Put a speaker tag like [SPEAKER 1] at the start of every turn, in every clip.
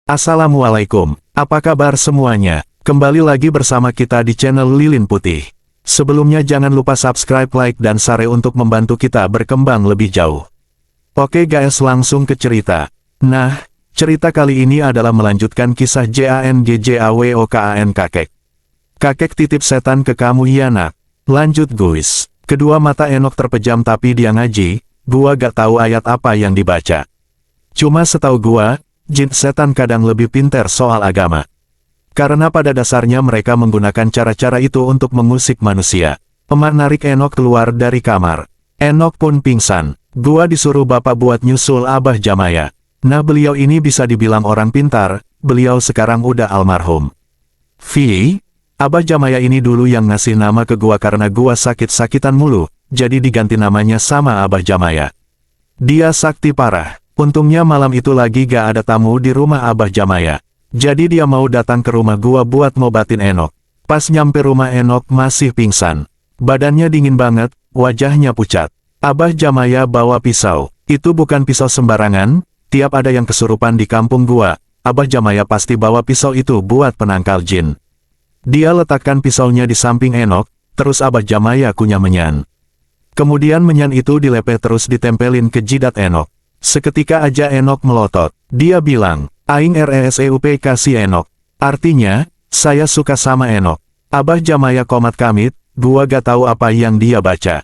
[SPEAKER 1] Assalamualaikum, apa kabar semuanya? Kembali lagi bersama kita di channel Lilin Putih. Sebelumnya jangan lupa subscribe, like, dan share untuk membantu kita berkembang lebih jauh. Oke guys, langsung ke cerita. Nah, cerita kali ini adalah melanjutkan kisah JANGJAWOKAN kakek. Kakek titip setan ke kamu ya nak. Lanjut guys. Kedua mata Enok terpejam tapi dia ngaji, gua gak tahu ayat apa yang dibaca. Cuma setahu gua, jin setan kadang lebih pintar soal agama. Karena pada dasarnya mereka menggunakan cara-cara itu untuk mengusik manusia. Emak narik Enok keluar dari kamar. Enok pun pingsan. Gua disuruh bapak buat nyusul Abah Jamaya. Nah beliau ini bisa dibilang orang pintar, beliau sekarang udah almarhum. Abah Jamaya ini dulu yang ngasih nama ke gua karena gua sakit-sakitan mulu, jadi diganti namanya sama Abah Jamaya. Dia sakti parah. Untungnya malam itu lagi gak ada tamu di rumah Abah Jamaya. Jadi dia mau datang ke rumah gua buat ngobatin Enok. Pas nyampe rumah Enok masih pingsan. Badannya dingin banget, wajahnya pucat. Abah Jamaya bawa pisau. Itu bukan pisau sembarangan, tiap ada yang kesurupan di kampung gua, Abah Jamaya pasti bawa pisau itu buat penangkal jin. Dia letakkan pisaunya di samping Enok, terus Abah Jamaya kunyah menyan. Kemudian menyan itu dilepeh terus ditempelin ke jidat Enok. Seketika aja Enok melotot. Dia bilang, Aing RESEUP kasih Enok. Artinya, saya suka sama Enok. Abah Jamaya komat kamit, gua gak tahu apa yang dia baca.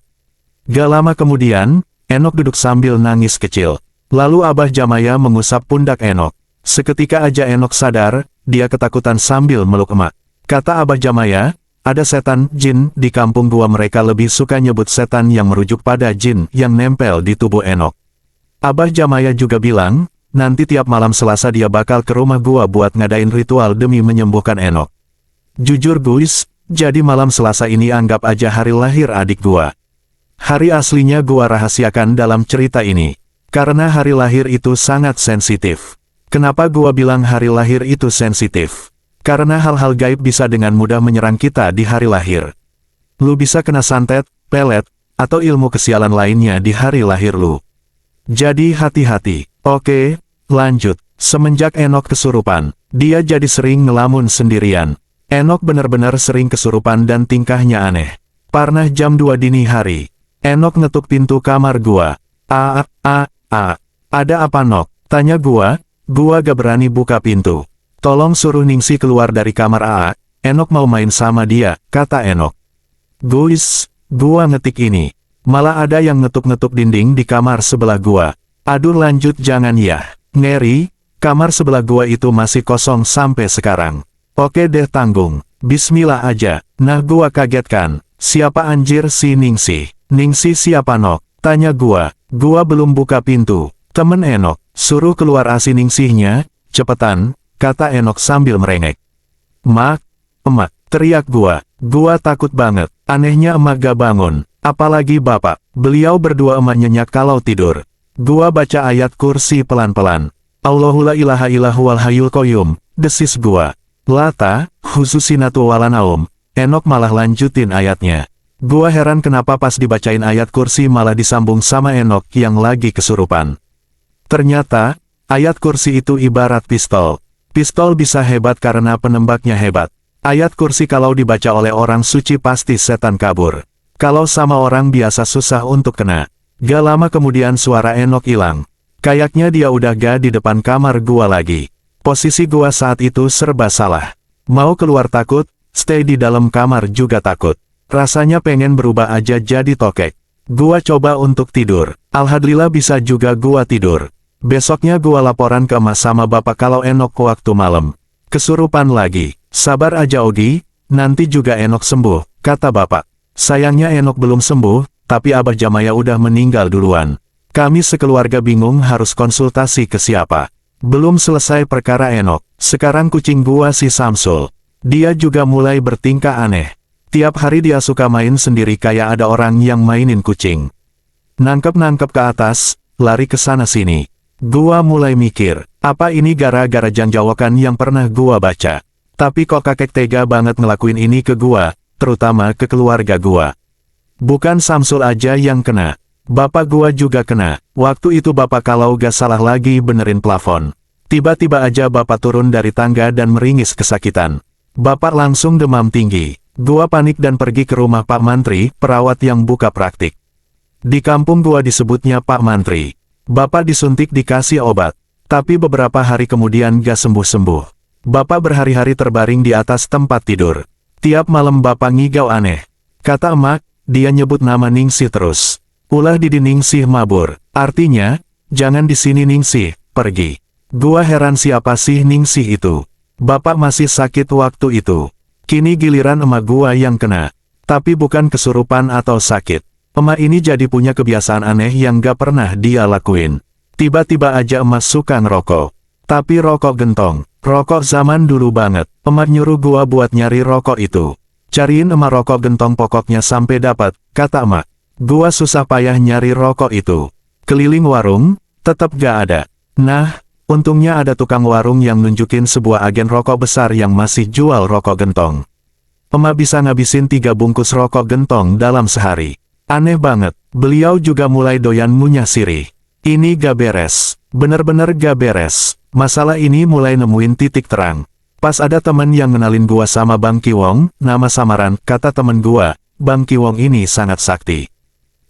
[SPEAKER 1] Gak lama kemudian, Enok duduk sambil nangis kecil. Lalu Abah Jamaya mengusap pundak Enok. Seketika aja Enok sadar, dia ketakutan sambil meluk emak. Kata Abah Jamaya, ada setan, jin, di kampung gua mereka lebih suka nyebut setan yang merujuk pada jin yang nempel di tubuh Enok. Abah Jamaya juga bilang, nanti tiap malam Selasa dia bakal ke rumah gua buat ngadain ritual demi menyembuhkan Enok. Jujur guys, jadi malam Selasa ini anggap aja hari lahir adik gua. Hari aslinya gua rahasiakan dalam cerita ini. Karena hari lahir itu sangat sensitif. Kenapa gua bilang hari lahir itu sensitif? Karena hal-hal gaib bisa dengan mudah menyerang kita di hari lahir. Lu bisa kena santet, pelet, atau ilmu kesialan lainnya di hari lahir lu. Jadi hati-hati. Oke, lanjut. Semenjak Enok kesurupan, dia jadi sering ngelamun sendirian. Enok benar-benar sering kesurupan dan tingkahnya aneh. Pernah jam 2 dini hari, Enok ngetuk pintu kamar gua. Ada apa Nok? Tanya gua gak berani buka pintu. Tolong suruh Ningsi keluar dari kamar AA, Enok mau main sama dia, kata Enok. Guys, gua ngetik ini. Malah ada yang ngetuk-ngetuk dinding di kamar sebelah gua. Aduh lanjut jangan ya. Ngeri, kamar sebelah gua itu masih kosong sampai sekarang. Oke deh tanggung. Bismillah aja. Nah gua kaget kan. Siapa anjir si Ningsi? Ningsi siapa Nok? Tanya gua. Gua belum buka pintu. Temen Enok, suruh keluar asi Ningsihnya, cepetan, kata Enok sambil merengek. Emak, teriak gua. Gua takut banget. Anehnya emak gak bangun. Apalagi bapak, beliau berdua emak nyenyak kalau tidur. Gua baca ayat kursi pelan-pelan. Allahu la ilaha illahu wal hayyul qayyum, desis gua. Lata, khususinatu walanaum. Enok malah lanjutin ayatnya. Gua heran kenapa pas dibacain ayat kursi malah disambung sama Enok yang lagi kesurupan. Ternyata, ayat kursi itu ibarat pistol. Pistol bisa hebat karena penembaknya hebat. Ayat kursi kalau dibaca oleh orang suci pasti setan kabur. Kalau sama orang biasa susah untuk kena. Gak lama kemudian suara Enok hilang. Kayaknya dia udah gak di depan kamar gua lagi. Posisi gua saat itu serba salah. Mau keluar takut, stay di dalam kamar juga takut. Rasanya pengen berubah aja jadi tokek. Gua coba untuk tidur. Alhamdulillah bisa juga gua tidur. Besoknya gua laporan ke emak sama bapak kalau Enok waktu malam kesurupan lagi. Sabar aja Ogi, nanti juga Enok sembuh, kata bapak. Sayangnya Enok belum sembuh, tapi Abah Jamaya udah meninggal duluan. Kami sekeluarga bingung harus konsultasi ke siapa. Belum selesai perkara Enok, sekarang kucing gua si Samsul. Dia juga mulai bertingkah aneh. Tiap hari dia suka main sendiri kayak ada orang yang mainin kucing. Nangkep-nangkep ke atas, lari ke sana sini. Gua mulai mikir, apa ini gara-gara janjawakan yang pernah gua baca. Tapi kok kakek tega banget ngelakuin ini ke gua, terutama ke keluarga gua. Bukan Samsul aja yang kena. Bapak gua juga kena. Waktu itu bapak kalau gak salah lagi benerin plafon. Tiba-tiba aja bapak turun dari tangga dan meringis kesakitan. Bapak langsung demam tinggi. Gua panik dan pergi ke rumah Pak Mantri, perawat yang buka praktik. Di kampung gua disebutnya Pak Mantri. Bapak disuntik dikasih obat. Tapi beberapa hari kemudian gak sembuh-sembuh. Bapak berhari-hari terbaring di atas tempat tidur. Tiap malam bapak ngigau aneh. Kata emak, dia nyebut nama Ningsih terus. Ulah di Ningsih mabur. Artinya, jangan di sini Ningsih, pergi. Gua heran siapa sih Ningsih itu. Bapak masih sakit waktu itu. Kini giliran emak gua yang kena. Tapi bukan kesurupan atau sakit. Emak ini jadi punya kebiasaan aneh yang gak pernah dia lakuin. Tiba-tiba aja emak suka ngerokok. Tapi rokok gentong. Rokok zaman dulu banget. Emak nyuruh gua buat nyari rokok itu. Cariin emak rokok gentong pokoknya sampai dapat, kata emak. Gua susah payah nyari rokok itu. Keliling warung, tetap gak ada. Nah, untungnya ada tukang warung yang nunjukin sebuah agen rokok besar yang masih jual rokok gentong. Emak bisa ngabisin 3 bungkus rokok gentong dalam sehari. Aneh banget, beliau juga mulai doyan ngunyah sirih. Ini gak beres, bener-bener gak beres. Masalah ini mulai nemuin titik terang. Pas ada temen yang ngenalin gua sama Bang Kiwong, nama samaran, kata temen gua, Bang Kiwong ini sangat sakti.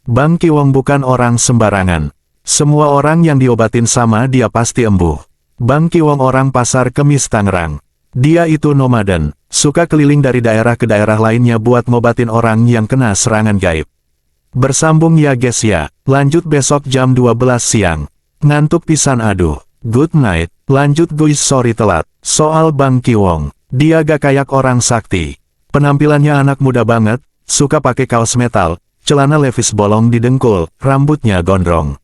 [SPEAKER 1] Bang Kiwong bukan orang sembarangan. Semua orang yang diobatin sama dia pasti embuh. Bang Kiwong orang Pasar Kemis Tangerang. Dia itu nomaden, suka keliling dari daerah ke daerah lainnya buat ngobatin orang yang kena serangan gaib. Bersambung ya guys ya, lanjut besok jam 12 siang. Ngantuk pisan aduh. Good night, lanjut guys sorry telat. Soal Bang Kiwong, dia gak kayak orang sakti. Penampilannya anak muda banget, suka pakai kaos metal, celana levis bolong di dengkul, rambutnya gondrong.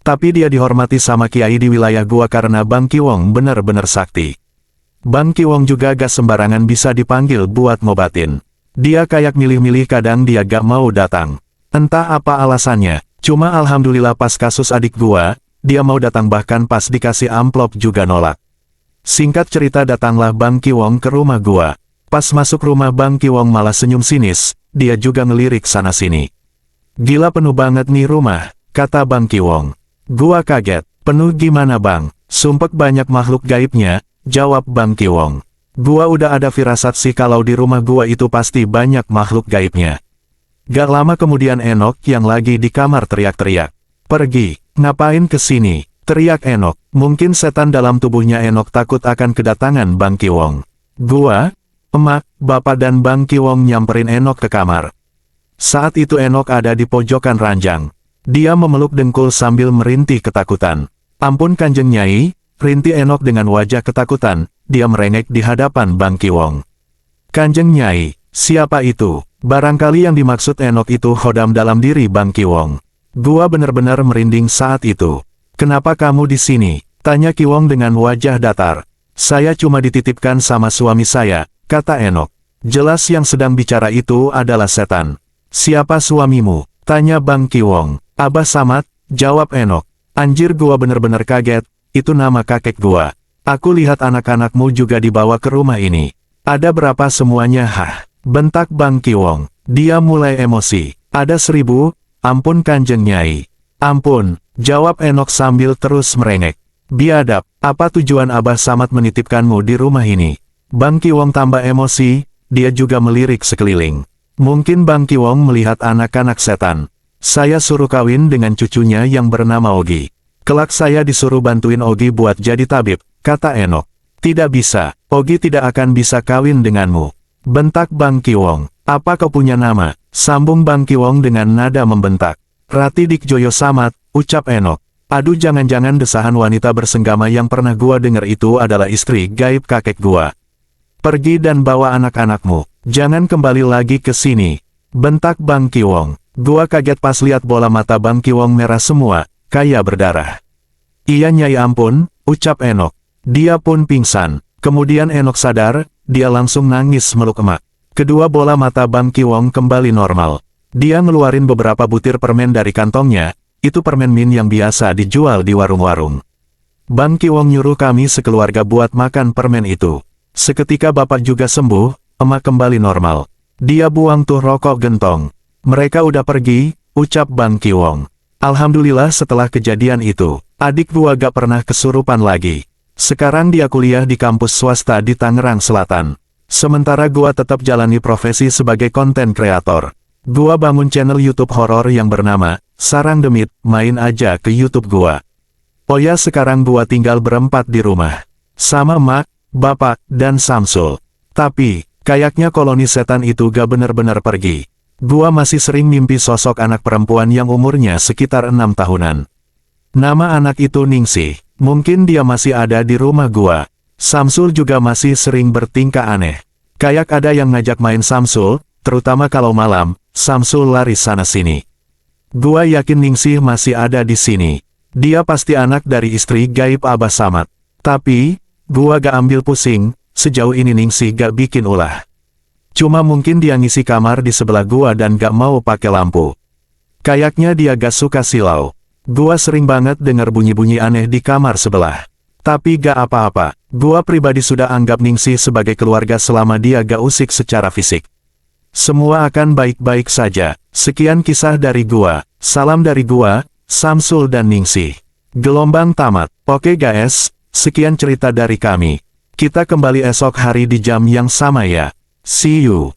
[SPEAKER 1] Tapi dia dihormati sama kiai di wilayah gua karena Bang Kiwong bener-bener sakti. Bang Kiwong juga gak sembarangan bisa dipanggil buat ngobatin. Dia kayak milih-milih kadang dia gak mau datang. Entah apa alasannya, cuma alhamdulillah pas kasus adik gua, dia mau datang bahkan pas dikasih amplop juga nolak. Singkat cerita datanglah Bang Kiwong ke rumah gua. Pas masuk rumah Bang Kiwong malah senyum sinis, dia juga ngelirik sana-sini. Gila penuh banget nih rumah, kata Bang Kiwong. Gua kaget, penuh gimana bang? Sumpek banyak makhluk gaibnya, jawab Bang Kiwong. Gua udah ada firasat sih kalau di rumah gua itu pasti banyak makhluk gaibnya. Gak lama kemudian Enok yang lagi di kamar teriak-teriak. Pergi, ngapain kesini? Teriak Enok. Mungkin setan dalam tubuhnya Enok takut akan kedatangan Bang Kiwong. Gua, emak, bapak dan Bang Kiwong nyamperin Enok ke kamar. Saat itu Enok ada di pojokan ranjang. Dia memeluk dengkul sambil merintih ketakutan. Ampun Kanjeng Nyai, rintih Enok dengan wajah ketakutan, dia merengek di hadapan Bang Kiwong. Kanjeng Nyai, siapa itu? Barangkali yang dimaksud Enok itu hodam dalam diri Bang Kiwong. Gua benar-benar merinding saat itu. Kenapa kamu di sini? Tanya Kiwong dengan wajah datar. Saya cuma dititipkan sama suami saya, kata Enok. Jelas yang sedang bicara itu adalah setan. Siapa suamimu? Tanya Bang Kiwong. Abah Samad, jawab Enok. Anjir gua bener-bener kaget, itu nama kakek gua. Aku lihat anak-anakmu juga dibawa ke rumah ini. Ada berapa semuanya hah? Bentak Bang Kiwong. Dia mulai emosi. Ada 1000, ampun Kanjeng Nyai. Ampun, jawab Enok sambil terus merengek. Biadab, apa tujuan Abah Samad menitipkanmu di rumah ini? Bang Kiwong tambah emosi, dia juga melirik sekeliling. Mungkin Bang Kiwong melihat anak-anak setan. Saya suruh kawin dengan cucunya yang bernama Ogi. Kelak saya disuruh bantuin Ogi buat jadi tabib, kata Enok. Tidak bisa, Ogi tidak akan bisa kawin denganmu. Bentak Bang Kiwong. Apa kau punya nama? Sambung Bang Kiwong dengan nada membentak. Rati Dikjoyo Samad, ucap Enok. Aduh jangan-jangan desahan wanita bersenggama yang pernah gua dengar itu adalah istri gaib kakek gua. Pergi dan bawa anak-anakmu. Jangan kembali lagi ke sini. Bentak Bang Kiwong. Gua kaget pas lihat bola mata Bang Kiwong merah semua, kayak berdarah. Iya Nyai ampun, ucap Enok. Dia pun pingsan. Kemudian Enok sadar, dia langsung nangis meluk emak. Kedua bola mata Bang Kiwong kembali normal. Dia ngeluarin beberapa butir permen dari kantongnya, itu permen min yang biasa dijual di warung-warung. Bang Kiwong nyuruh kami sekeluarga buat makan permen itu. Seketika bapak juga sembuh, emak kembali normal. Dia buang tuh rokok gentong. Mereka udah pergi, ucap Bang Kiwong. Alhamdulillah setelah kejadian itu, adik gua gak pernah kesurupan lagi. Sekarang dia kuliah di kampus swasta di Tangerang Selatan. Sementara gua tetap jalani profesi sebagai konten kreator. Gua bangun channel YouTube horor yang bernama Sarang Demit, main aja ke YouTube gua. Oh ya, sekarang gua tinggal berempat di rumah. Sama mak, bapak, dan Samsul. Tapi, kayaknya koloni setan itu gak bener-bener pergi. Gua masih sering mimpi sosok anak perempuan yang umurnya sekitar 6 tahunan. Nama anak itu Ningsih. Mungkin dia masih ada di rumah gua. Samsul juga masih sering bertingkah aneh. Kayak ada yang ngajak main Samsul, terutama kalau malam, Samsul lari sana-sini. Gua yakin Ningsih masih ada di sini. Dia pasti anak dari istri gaib Abah Samad. Tapi, gua gak ambil pusing, sejauh ini Ningsih gak bikin ulah. Cuma mungkin dia ngisi kamar di sebelah gua dan gak mau pakai lampu. Kayaknya dia gak suka silau. Gua sering banget dengar bunyi-bunyi aneh di kamar sebelah. Tapi gak apa-apa, gua pribadi sudah anggap Ningsih sebagai keluarga selama dia gak usik secara fisik. Semua akan baik-baik saja. Sekian kisah dari gua. Salam dari gua, Samsul dan Ningsih. Gelombang tamat. Oke guys, sekian cerita dari kami. Kita kembali esok hari di jam yang sama ya. See you.